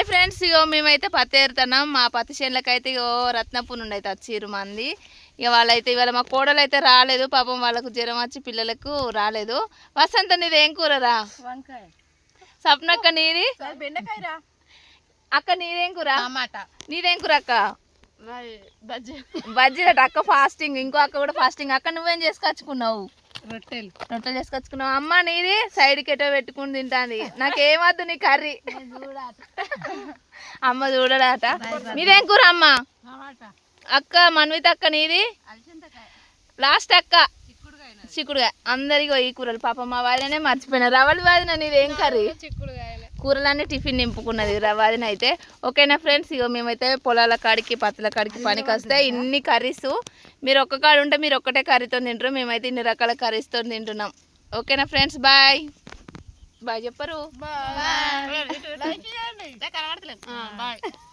Hi friends, ఇగో మేమైతే పత్తి ఏరుతున్నాం. మా పత్తి చేనులకైతే ఇగో రత్నపూర్ నుండి అయితే వచ్చిర్రు మంది. ఇక వాళ్ళైతే ఇవాళ మా కోడలు అయితే రాలేదు, పాపం వాళ్ళకు జ్వరం వచ్చి పిల్లలకు రాలేదు. వసంత నీది ఏం కూరరా? వంకాయ. సప్నక్క నీది? బెండకాయరా. అక్క నీదేం కూర? టమాటా. నీదేం కూర అక్క? బజ్జీ. బజ్జీలట. అక్క ఫాస్టింగ్, ఇంకో అక్క కూడా ఫాస్టింగ్. అక్క నువ్వేం చేసుకొచ్చుకున్నావు? రొట్టెలు చేసుకొచ్చుకున్నావు. అమ్మ నీది సైడ్కి ఎటో పెట్టుకుని తింటాంది. నాకేమద్దు నీ కర్రీ. అమ్మ చూడడాట. మీదేం కూర అమ్మ? అక్క మన్విత అక్క నీది? లాస్ట్ అక్క చిక్కుడుగా. అందరికీ ఈ కూరలు. పాప మా వాదినే మర్చిపోయినా. రవలి వాదిన నీది ఏం కర్రీ? కూరలన్నీ టిఫిన్ నింపుకున్నది రవాదిన అయితే. ఓకేనా ఫ్రెండ్స్, ఇగో మేమైతే పొలాల కాడికి పత్తుల కాడికి పనికి వస్తే ఇన్ని కర్రీస్. మీరు ఒక్క కాడ ఉంటే మీరు ఒక్కటే కర్రీతో తింటారు, మేమైతే ఇన్ని రకాల కర్రీస్తో తింటున్నాం. ఓకేనా ఫ్రెండ్స్, బాయ్ బాయ్ చెప్పరు. బాయ్.